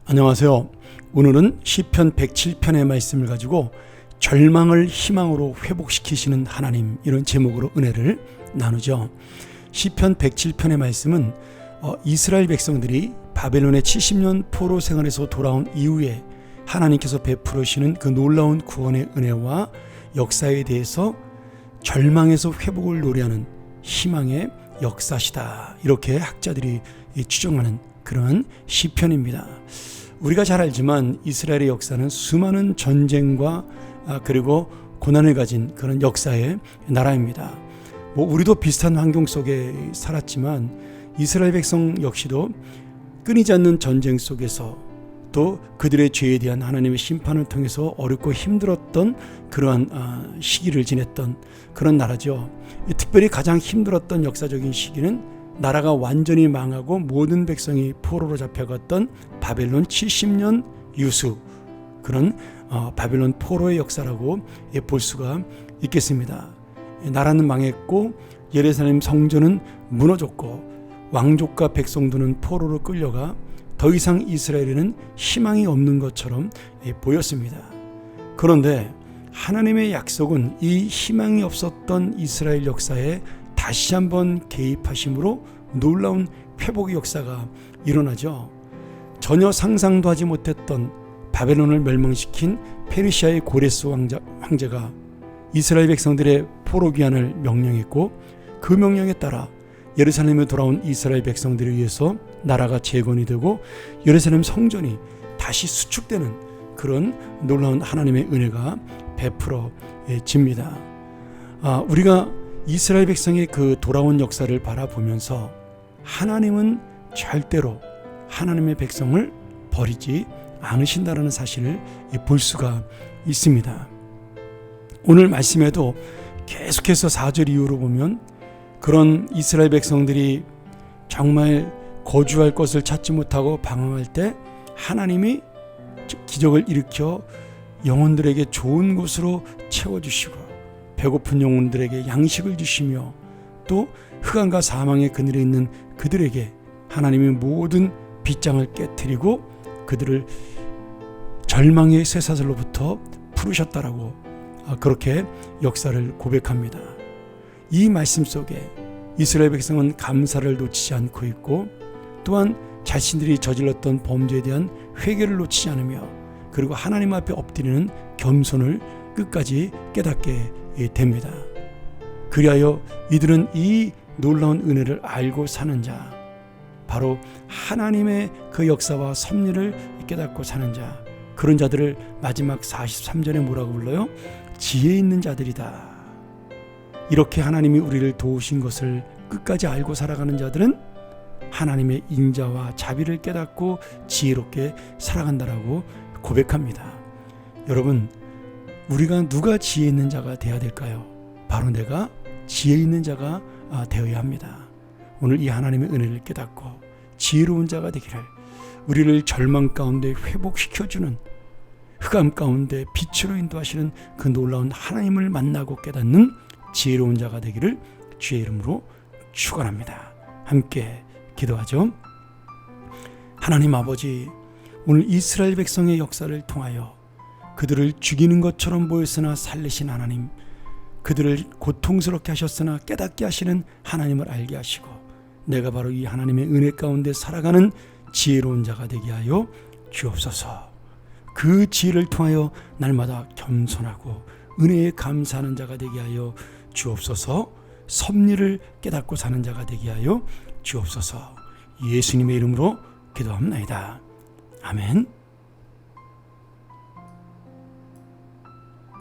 안녕하세요. 오늘은 시편 107편의 말씀을 가지고 절망을 희망으로 회복시키시는 하나님, 이런 제목으로 은혜를 나누죠. 시편 107편의 말씀은 이스라엘 백성들이 바벨론의 70년 포로 생활에서 돌아온 이후에 하나님께서 베풀으시는 그 놀라운 구원의 은혜와 역사에 대해서 절망에서 회복을 노래하는 희망의 역사시다, 이렇게 학자들이 추정하는 그런 시편입니다. 우리가 잘 알지만 이스라엘의 역사는 수많은 전쟁과 그리고 고난을 가진 그런 역사의 나라입니다. 우리도 비슷한 환경 속에 살았지만 이스라엘 백성 역시도 끊이지 않는 전쟁 속에서 또 그들의 죄에 대한 하나님의 심판을 통해서 어렵고 힘들었던 그러한 시기를 지냈던 그런 나라죠. 특별히 가장 힘들었던 역사적인 시기는 나라가 완전히 망하고 모든 백성이 포로로 잡혀갔던 바벨론 70년 유수, 그런 바벨론 포로의 역사라고 볼 수가 있겠습니다. 나라는 망했고 예루살렘 성전은 무너졌고 왕족과 백성들은 포로로 끌려가 더 이상 이스라엘에는 희망이 없는 것처럼 보였습니다. 그런데 하나님의 약속은 이 희망이 없었던 이스라엘 역사에 다시 한번 개입하심으로 놀라운 회복의 역사가 일어나죠. 전혀 상상도 하지 못했던 바벨론을 멸망시킨 페르시아의 고레스 황제가 이스라엘 백성들의 포로 귀환을 명령했고, 그 명령에 따라 예루살렘에 돌아온 이스라엘 백성들을 위해서 나라가 재건이 되고 예루살렘 성전이 다시 수축되는 그런 놀라운 하나님의 은혜가 베풀어집니다. 우리가 이스라엘 백성의 그 돌아온 역사를 바라보면서 하나님은 절대로 하나님의 백성을 버리지 않으신다는 사실을 볼 수가 있습니다. 오늘 말씀에도 계속해서 4절 이후로 보면 그런 이스라엘 백성들이 정말 거주할 것을 찾지 못하고 방황할 때 하나님이 기적을 일으켜 영혼들에게 좋은 곳으로 채워주시고 배고픈 영혼들에게 양식을 주시며 또 흑암과 사망의 그늘에 있는 그들에게 하나님이 모든 빗장을 깨트리고 그들을 절망의 쇠사슬로부터 풀으셨다라고 그렇게 역사를 고백합니다. 이 말씀 속에 이스라엘 백성은 감사를 놓치지 않고 있고, 또한 자신들이 저질렀던 범죄에 대한 회개를 놓치지 않으며, 그리고 하나님 앞에 엎드리는 겸손을 끝까지 깨닫게 됩니다. 그리하여 이들은 이 놀라운 은혜를 알고 사는 자, 바로 하나님의 그 역사와 섭리를 깨닫고 사는 자, 그런 자들을 마지막 43절에 뭐라고 불러요? 지혜 있는 자들이다. 이렇게 하나님이 우리를 도우신 것을 끝까지 알고 살아가는 자들은 하나님의 인자와 자비를 깨닫고 지혜롭게 살아간다라고 고백합니다. 여러분, 우리가 누가 지혜 있는 자가 되어야 될까요? 바로 내가 지혜 있는 자가 되어야 합니다. 오늘 이 하나님의 은혜를 깨닫고 지혜로운 자가 되기를, 우리를 절망 가운데 회복시켜주는, 흑암 가운데 빛으로 인도하시는 그 놀라운 하나님을 만나고 깨닫는 지혜로운 자가 되기를 주의 이름으로 축원합니다. 함께 기도하죠. 하나님 아버지, 오늘 이스라엘 백성의 역사를 통하여 그들을 죽이는 것처럼 보였으나 살리신 하나님, 그들을 고통스럽게 하셨으나 깨닫게 하시는 하나님을 알게 하시고, 내가 바로 이 하나님의 은혜 가운데 살아가는 지혜로운 자가 되게 하여 주옵소서. 그 지혜를 통하여 날마다 겸손하고 은혜에 감사하는 자가 되게 하여 주옵소서. 섭리를 깨닫고 사는 자가 되게 하여 주옵소서. 예수님의 이름으로 기도합니다. 아멘.